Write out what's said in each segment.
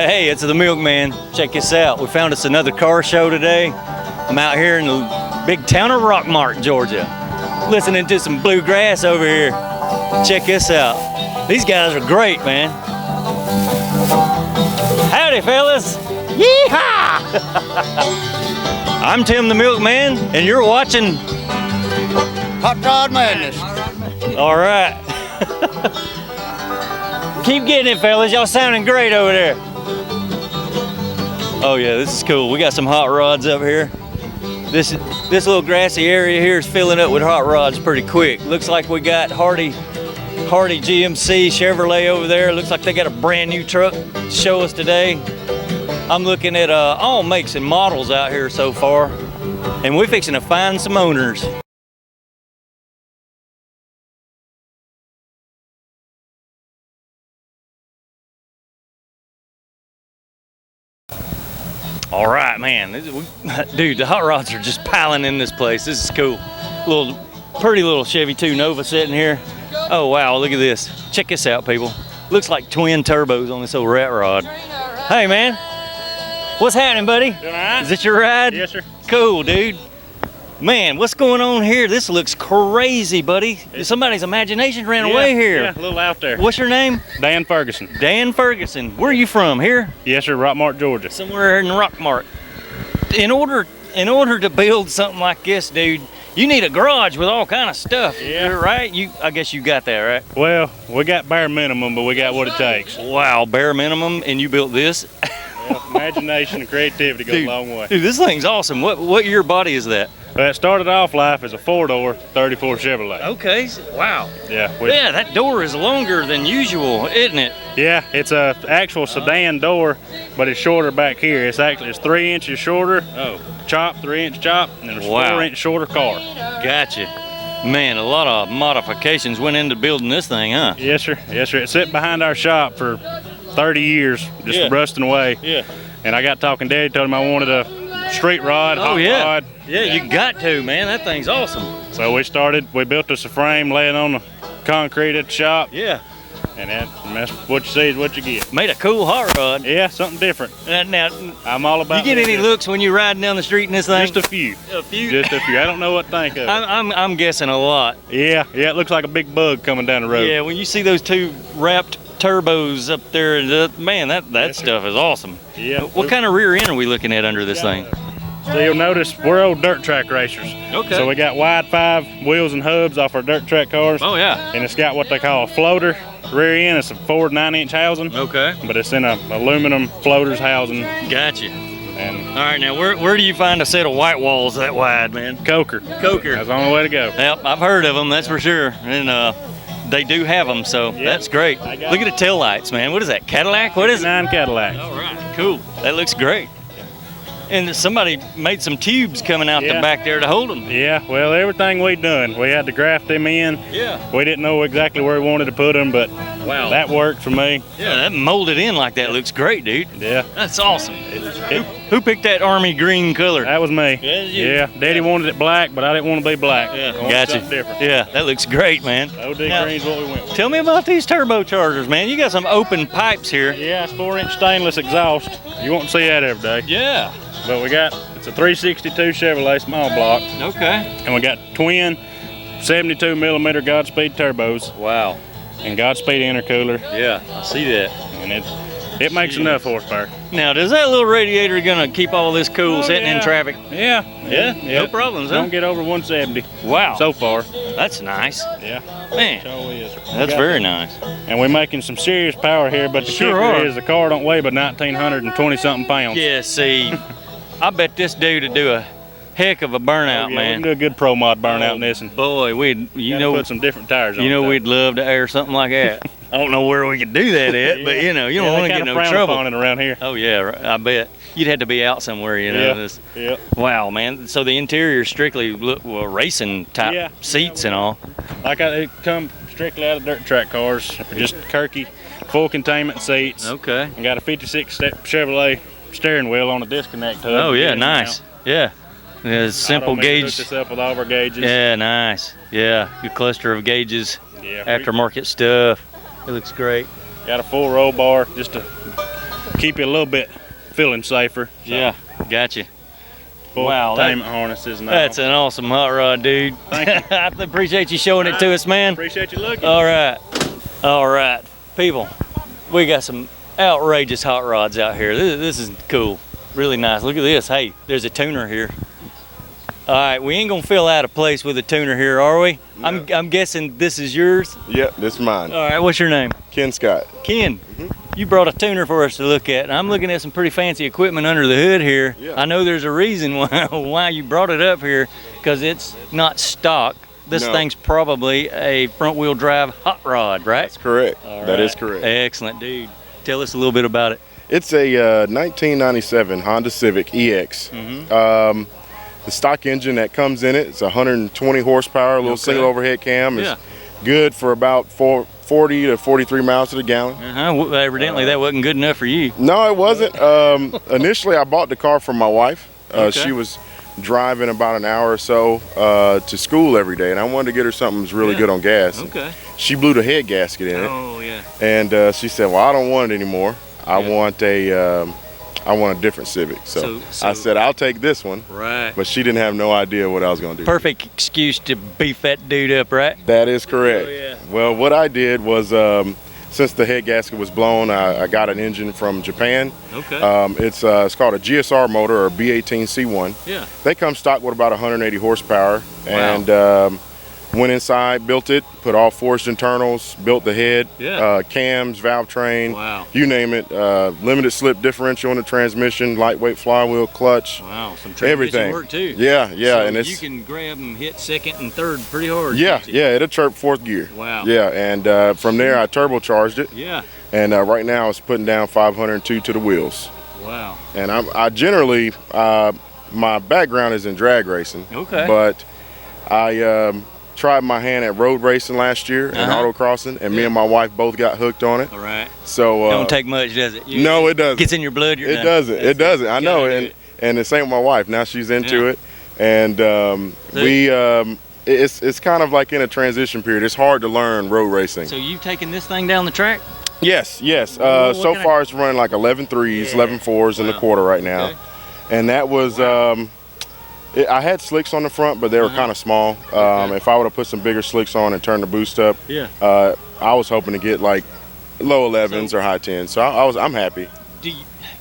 Hey, it's the Milkman. Check this out. We found us another car show today. I'm out here in the big town of Rockmart, Georgia, listening to some bluegrass over here. Check this out. These guys are great, man. Howdy, fellas. Yeehaw! I'm Tim the Milkman, and you're watching Hot Rod Madness. All right. Keep getting it, fellas. Y'all sounding great over there. Oh yeah, this is cool. We got some hot rods up here. This little grassy area here is filling up with hot rods pretty quick. Looks like we got Hardy GMC Chevrolet over there. Looks like they got a brand new truck to show us today. I'm looking at all makes and models out here so far, and we're fixing to find some owners. All right, man. Dude, the hot rods are just piling in this place. This is cool. Pretty little Chevy 2 Nova sitting here. Oh, wow, look at this. Check this out, people. Looks like twin turbos on this old rat rod. Hey, man. What's happening, buddy? Doing all right? Is this your ride? Yes, sir. Cool, dude. Man, what's going on here? This looks crazy, buddy. Somebody's imagination ran away here. Yeah, a little out there. What's your name? Dan Ferguson. Dan Ferguson. Where are you from? Here? Yes, sir. Rockmart, Georgia. Somewhere in Rockmart. In order to build something like this, dude, you need a garage with all kind of stuff. Yeah. Right? I guess you got that, right? Well, we got bare minimum, but we got what it takes. Wow, bare minimum, and you built this? Well, imagination and creativity go a long way. Dude, this thing's awesome. What year body is that? Well, it started off life as a 4-door 34 Chevrolet. Okay, wow. Yeah. Yeah, that door is longer than usual, isn't it? Yeah, it's a actual sedan door, but it's shorter back here. It's 3 inches shorter. Oh. Chop, 3-inch chop, and then a Wow. 4-inch shorter car. Gotcha. Man, a lot of modifications went into building this thing, huh? Yes, sir. Yes, sir. It sat behind our shop for 30 years, just rusting away. Yeah. And I got talking to Daddy, told him I wanted a straight rod, hot rod. Yeah, you got to, man. That thing's awesome. So we built us a frame, laying on the concrete at the shop. Yeah. And that's what you see is what you get. Made a cool hot rod. Yeah, something different. Now, I'm all about you get any looks when you're riding down the street in this thing? Just a few. A few? Just a few. I don't know what to think of it. I'm guessing a lot. Yeah, it looks like a big bug coming down the road. Yeah, when you see those two wrapped turbos up there, man, that stuff is awesome. Yeah. What kind of rear end are we looking at under this thing? So you'll notice we're old dirt track racers. Okay. So we got wide 5 wheels and hubs off our dirt track cars. Oh, yeah. And it's got what they call a floater. Rear end, it's a Ford 9-inch housing. Okay. But it's in a aluminum floaters housing. Gotcha. And all right, now where do you find a set of white walls that wide, man? Coker. That's the only way to go. Yep, I've heard of them, that's for sure. And they do have them, so that's great. Look at the tail lights, man. What is that, Cadillac? What is it? 9 Cadillac. All right, cool. That looks great. And somebody made some tubes coming out the back there to hold them. Yeah, well, everything we done, we had to graft them in. Yeah. We didn't know exactly where we wanted to put them, but wow, that worked for me. Yeah, that molded in like that looks great, dude. Yeah. That's awesome. Who picked that army green color? That was me. Yeah, Daddy wanted it black, but I didn't want to be black. Yeah, Gotcha. different. Yeah, that looks great, man. OD green's what we went with. Tell me about these turbochargers, man. You got some open pipes here. Yeah, it's 4-inch stainless exhaust. You won't see that every day. Yeah. But it's a 362 Chevrolet small block. Okay. And we got twin 72 millimeter Godspeed turbos. Wow. And Godspeed intercooler. Yeah, I see that. And it makes enough horsepower. Now, does that little radiator gonna keep all this cool sitting in traffic? Yeah. No problems, huh? Don't get over 170. Wow. So far. That's nice. Yeah. Man. So is. That's very nice. And we're making some serious power here, but the kicker is the car don't weigh but 1,920 something pounds. Yeah, see, I bet this dude would do a heck of a burnout, man. We can do a good pro mod burnout in this. And boy, put some different tires on. We'd love to air something like that. I don't know where we could do that at, but you don't want to get no trouble on it around here. Oh yeah, I bet you'd have to be out somewhere, Yeah. Wow, man. So the interior is strictly racing type seats and all. Like it come strictly out of dirt track cars, just Kirky, full containment seats. Okay. And got a 56 Chevrolet steering wheel on a disconnect hub. Oh yeah, nice. Yeah. Simple gauge. Hooked this up with all of our gauges. Yeah, nice. Yeah, good cluster of gauges. Yeah. Aftermarket stuff. It looks great. Got a full roll bar just to keep you a little bit feeling safer. So. Yeah, gotcha. Full Wow, containment harnesses now. That's an awesome hot rod, dude. Thank you. I appreciate you showing it to us, man. Appreciate you looking. All right, people. We got some outrageous hot rods out here. This is cool, really nice. Look at this. Hey, there's a tuner here. All right, we ain't gonna fill out a place with a tuner here, are we? No. I'm guessing this is yours. Yep, this is mine. All right, what's your name? Ken Scott. Ken. You brought a tuner for us to look at, and I'm looking at some pretty fancy equipment under the hood here. Yeah. I know there's a reason why you brought it up here, because it's not stock. This No. thing's probably a front-wheel drive hot rod, right? That's correct. All That is right. correct. Excellent, dude. Tell us a little bit about it. It's a 1997 Honda Civic EX. The stock engine that comes in it's 120 horsepower, a little Okay. single overhead cam. It's Yeah. good for about 40 to 43 miles to the gallon. Well, evidently that wasn't good enough for you. No, it wasn't. Initially, I bought the car from my wife. Okay. She was driving about an hour or so to school every day, and I wanted to get her something that's really Yeah. good on gas. Okay. She blew the head gasket in it. Oh yeah. And she said, "Well, I don't want it anymore. I want a different Civic." So I said, "I'll take this one." Right. But she didn't have no idea what I was going to do. Perfect excuse to beef that dude up, right? That is correct. Oh, yeah. Well, what I did was, since the head gasket was blown, I got an engine from Japan. Okay. It's called a GSR motor or B18C1. Yeah. They come stock with about 180 horsepower. Wow. And went inside, built it, put all forged internals, built the head, Yeah. cams, valve train, Wow. you name it. Limited slip differential in the transmission, lightweight flywheel, clutch, Wow. Some transmission everything. work too. Yeah, So and it's you can grab and hit second and third pretty hard. yeah, can't you? yeah, it'll chirp fourth gear. Wow. Yeah, and from there I turbocharged it, Yeah. and right now it's putting down 502 to the wheels. Wow. And I generally my background is in drag racing. Okay. But I tried my hand at road racing last year and autocrossing, and me and my wife both got hooked on it. All right. So Don't take much, does it? no, it doesn't. Gets in your blood. You're It done. doesn't. That's It doesn't. I you know, gotta do and the same with my wife. Now she's into Yeah. it, and it's kind of like in a transition period. It's hard to learn road racing. So you've taken this thing down the track? Yes. What So kind of- far it's running like 11 threes, Yeah. 11 fours in the Wow. quarter right now, Okay. and that was. I had slicks on the front, but they were kind of small. Okay. If I would have put some bigger slicks on and turned the boost up, Yeah. I was hoping to get like low 11s or high 10s. So I'm happy.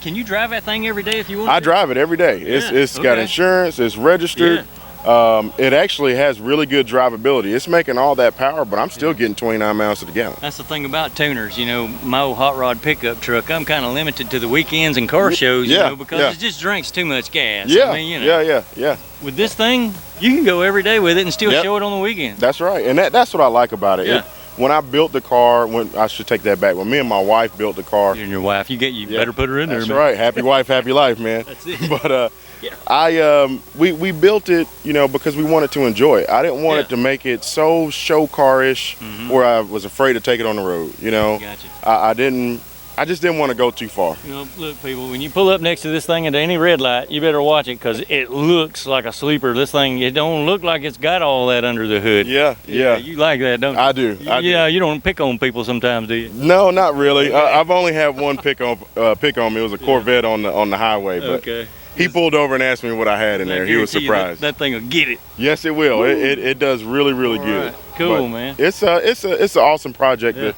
Can you drive that thing every day if you want I to? drive it every day. It's got okay. insurance. It's registered. It actually has really good drivability. It's making all that power, but I'm still getting 29 miles to the gallon. That's the thing about tuners, you know, my old hot rod pickup truck, I'm kind of limited to the weekends and car shows, you Yeah, know, because yeah. it just drinks too much gas. Yeah, I mean, you know, yeah. with this thing, you can go every day with it and still Yep. show it on the weekend. That's right, and that's what I like about it. Yeah. When I built the car, I should take that back. When me and my wife built the car, You and your wife, you Yeah, better put her in there, that's man. right. Happy wife, happy life, man. That's it. But Yeah. we built it, you know, because we wanted to enjoy it. I didn't want Yeah. it to make it so show car-ish where I was afraid to take it on the road. You know, Gotcha. I just didn't want to go too far. You know, look, people, when you pull up next to this thing at any red light, you better watch it because it looks like a sleeper. This thing, it don't look like it's got all that under the hood. Yeah. You like that, don't you? I do. Yeah, you don't pick on people sometimes, do you? No, not really. I've only had one pick on me. It was a Corvette on the highway, but Okay. he pulled over and asked me what I had in there. He was guarantee you surprised. That thing will get it. Yes, it will. It does really All good. right. Cool, But man. It's an awesome project. Yeah.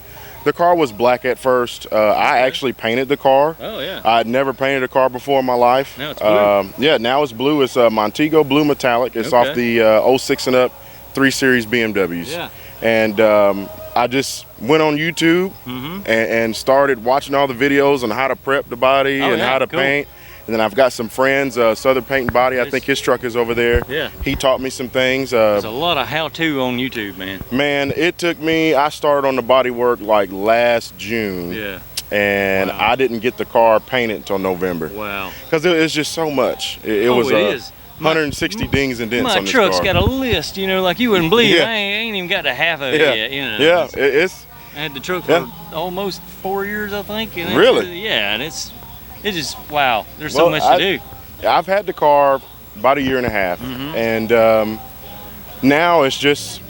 The car was black at first. I actually painted the car. Oh, yeah. I'd never painted a car before in my life. Now it's blue. Yeah, now it's blue. It's a Montego blue metallic. It's Okay. off the 06 and up 3 Series BMWs. Yeah. And I just went on YouTube and started watching all the videos on how to prep the body Oh, and yeah, how to cool. paint. And then I've got some friends, Southern Paint and Body. I think his truck is over there. Yeah. He taught me some things. There's a lot of how-to on YouTube, man. Man, it took me, I started on the body work like last June. Yeah. And Wow. I didn't get the car painted until November. Wow. Because it's just so much. It Oh, was it is. 160 dings and dents My on this truck's car. got a list, you know, like you wouldn't believe. Yeah. I ain't even got to half of it Yeah. yet, you know. Yeah, it's I had the truck Yeah. for almost 4 years, I think. And Really? Yeah, and it's just, wow. There's so Well, much to do. I've had the car about a year and a half, Mm-hmm. and now it's just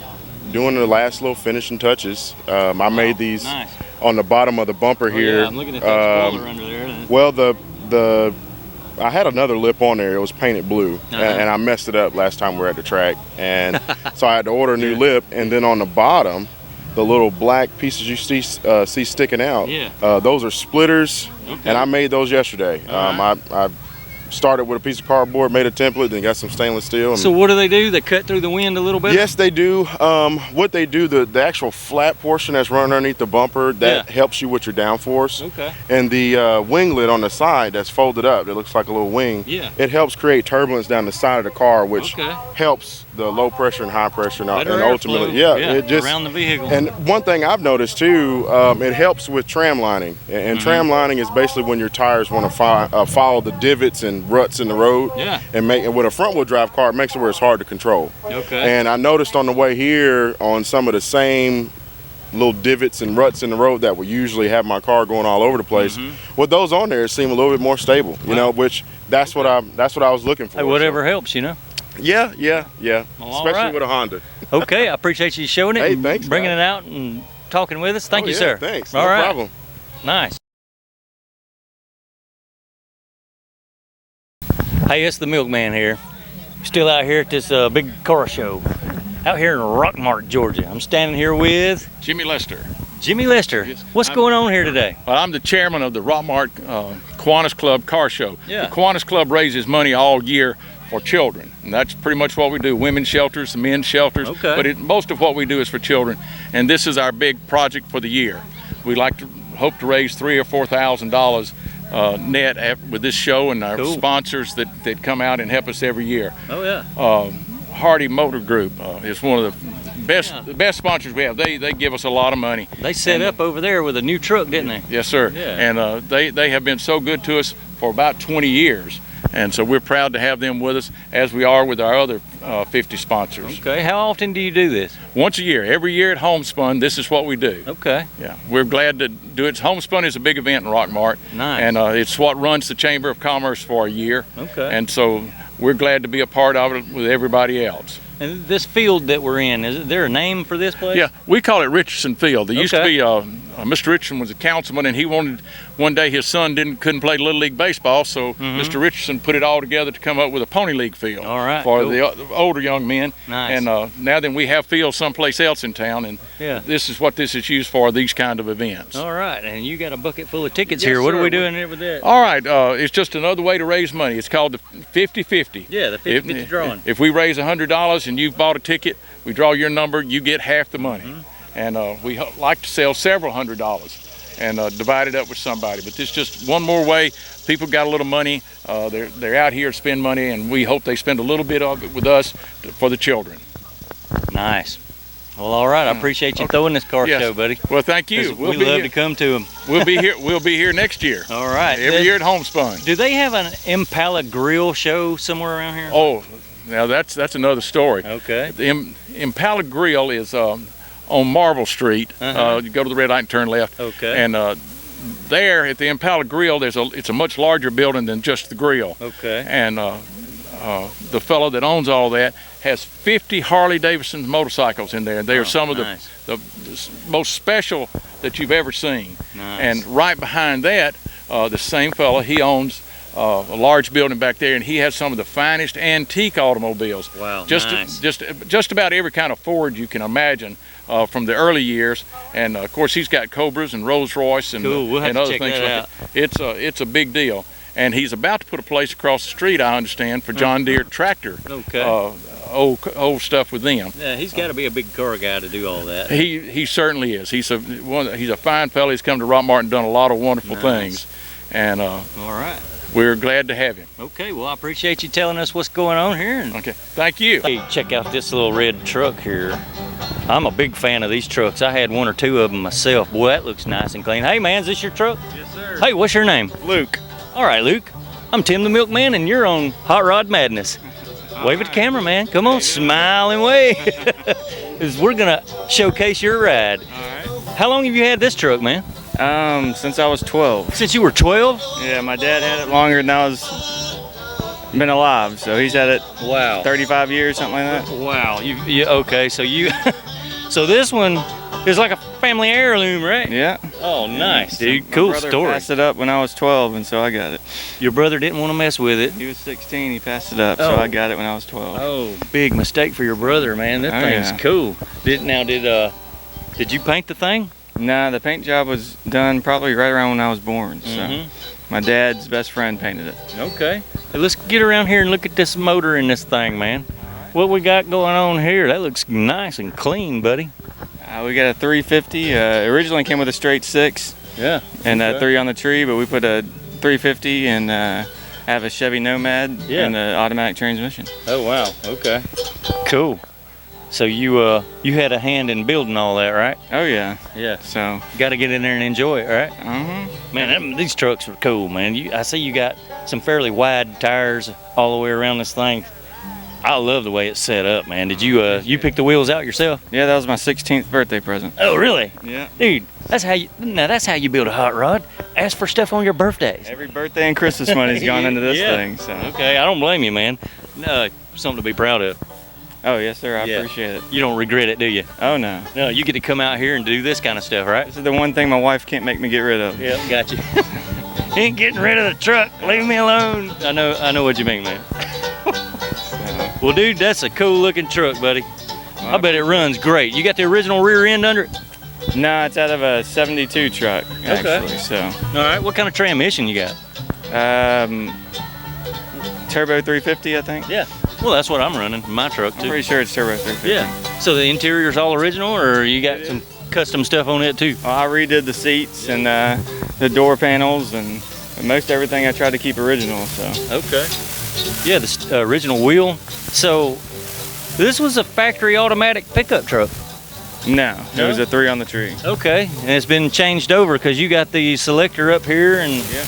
doing the last little finishing touches. I made these Nice. on the bottom of the bumper Oh, here. yeah, I'm looking at that spoiler under there. Well, I had another lip on there. It was painted blue, and I messed it up last time we were at the track, and so I had to order a new lip. And then on the bottom, the little black pieces you see sticking out, those are splitters, and I made those yesterday. I started with a piece of cardboard, made a template, then got some stainless steel. So what do? They cut through the wind a little bit? Yes, they do. What they do, the actual flat portion that's running underneath the bumper, that helps you with your downforce. Okay. And the winglet on the side that's folded up, that looks like a little wing, it helps create turbulence down the side of the car, which helps the low pressure and high pressure, and ultimately, it just around the vehicle. And one thing I've noticed too, it helps with tram lining. And tram lining is basically when your tires want to follow the divots and ruts in the road. And with a front wheel drive car, it makes it where it's hard to control. And I noticed on the way here on some of the same little divots and ruts in the road that would usually have my car going all over the place. With those on there, it seemed a little bit more stable. You know, which that's what I was looking for. Hey, whatever helps, you know. Yeah. Well, especially with a Honda. Okay, I appreciate you showing it. Hey, and thanks, bringing man. it out and talking with us. Thank you, yeah, sir. Thanks. All no right. problem. Nice. Hey, it's the Milkman here. Still out here at this big car show out here in Rockmart, Georgia. I'm standing here with Jimmy Lester. Jimmy Lester. Yes. What's going on here today? Well, I'm the chairman of the Rockmart Kiwanis Club Car Show. Yeah. The Kiwanis Club raises money all year for children, and that's pretty much what we do. Women's shelters, men's shelters, but most of what we do is for children, and this is our big project for the year. We hope to raise $3,000 or $4,000 net with this show and our sponsors that come out and help us every year. Oh yeah. Hardy Motor Group is one of the best sponsors we have. They give us a lot of money. They set up over there with a new truck, didn't they? Yes, sir. Yeah. And they have been so good to us for about 20 years. And so we're proud to have them with us, as we are with our other 50 sponsors. Okay, how often do you do this? Once a year. Every year at Homespun, this is what we do. Okay. Yeah, we're glad to do it. Homespun is a big event in Rockmart. Nice. And it's what runs the Chamber of Commerce for a year. Okay. And so we're glad to be a part of it with everybody else. And this field that we're in, is there a name for this place? Yeah, we call it Richardson Field. There used to be Mr. Richardson was a councilman, and he wanted one day his son couldn't play Little League baseball, so Mr. Richardson put it all together to come up with a Pony League field for the older young men. Nice. And now then we have fields someplace else in town, and this is what this is used for, these kind of events. All right, and you got a bucket full of tickets Yes, here. What sir. are we doing here with that? All right, it's just another way to raise money. It's called the 50-50. Yeah, the 50-50 drawing. If we raise $100 and you've bought a ticket, we draw your number, you get half the money. And we like to sell several $100s and divide it up with somebody. But this is just one more way. People got a little money. They're out here to spend money, and we hope they spend a little bit of it with us for the children. Nice. Well, all right. I appreciate you throwing this car show, buddy. Well, thank you. We love to come to them. We'll be here. We'll be here next year. All right. Every year at Homespun. Do they have an Impala grill show somewhere around here? Oh, now that's another story. Okay. The Impala Grill is on Marble Street. You go to the red light and turn left. Okay. And there at the Impala Grill, it's a much larger building than just the grill. Okay. And the fellow that owns all that has 50 Harley Davidson motorcycles in there. They are some of the most special that you've ever seen. Nice. And right behind that, the same fellow, he owns a large building back there, and he has some of the finest antique automobiles. Wow, nice. Just about every kind of Ford you can imagine from the early years, and of course he's got Cobras and Rolls Royce and, we'll have and to other check things that like that. It's a big deal, and he's about to put a place across the street, I understand, for John Deere tractor. Okay. Old stuff with them. Yeah, he's got to be a big car guy to do all that. He certainly is. He's a fine fellow. He's come to Rockmart and done a lot of wonderful things, and all right. We're glad to have him. Okay, well, I appreciate you telling us what's going on here. Okay, thank you. Hey, check out this little red truck here. I'm a big fan of these trucks. I had one or two of them myself. Boy, that looks nice and clean. Hey, man, is this your truck? Yes, sir. Hey, what's your name? Luke. All right, Luke. I'm Tim the Milkman, and you're on Hot Rod Madness. Wave at the camera, man. Come on, smile and wave. 'Cause we're going to showcase your ride. All right. How long have you had this truck, man? Since I was 12. Since you were 12? Yeah, my dad had it longer than I was been alive, so he's had it 35 years, something like that. Wow. You okay, so you so this one It's like a family heirloom, right? Yeah. Oh, nice, dude. My Cool brother story. passed it up when I was 12, and so I got it. Your brother didn't want to mess with it. He was 16, he passed it up, so I got it when I was 12. Oh, big mistake for your brother, man. That thing's cool. Did you paint the thing? Nah, the paint job was done probably right around when I was born. So my dad's best friend painted it. Okay. Hey, let's get around here and look at this motor in this thing, man. What we got going on here? That looks nice and clean, buddy. We got a 350. Originally came with a straight 6. Yeah. And a 3 on the tree, but we put a 350 and have a Chevy Nomad and an automatic transmission. Oh wow. Okay. Cool. So you had a hand in building all that, right? Oh yeah. Yeah. So got to get in there and enjoy it, right? Man, these trucks are cool, man. I see you got some fairly wide tires all the way around this thing. I love the way it's set up, man. Did you pick the wheels out yourself? Yeah, that was my 16th birthday present. Oh, really? Yeah. Dude, that's how you build a hot rod. Ask for stuff on your birthdays. Every birthday and Christmas money's gone into this thing. So. Okay, I don't blame you, man. Something to be proud of. Oh, yes, sir. I appreciate it. You don't regret it, do you? Oh, no. No, you get to come out here and do this kind of stuff, right? This is the one thing my wife can't make me get rid of. Yep, got you. Ain't getting rid of the truck. Leave me alone. I know what you mean, man. Well, dude, that's a cool looking truck, buddy. I bet it runs great. You got the original rear end under it? No, it's out of a 72 truck, actually. So. All right, what kind of transmission you got? Turbo 350, I think. Yeah. Well, that's what I'm running in my truck too. I'm pretty sure it's Turbo 350. Yeah. So the interior's all original, or you got some custom stuff on it too? Well, I redid the seats and the door panels and most everything I tried to keep original. So. Okay. Yeah, the original wheel. So this was a factory automatic pickup truck. No, it was a 3 on the tree. Okay, and it's been changed over because you got the selector up here and. Yeah.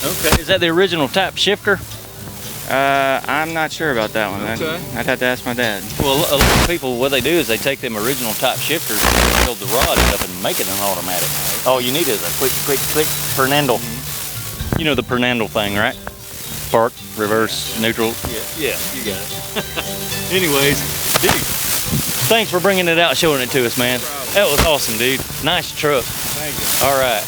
Okay. Is that the original type shifter? I'm not sure about that one. Okay. I'd have to ask my dad. Well, a lot of people, what they do is they take them original type shifters and build the rod up and make it an automatic. All you need is a quick Fernandel. You know the Fernandel thing, right? Park, reverse, neutral. Yeah, you got it. Anyways, dude, thanks for bringing it out, showing it to us, man. That was awesome, dude. Nice truck. Thank you. All right.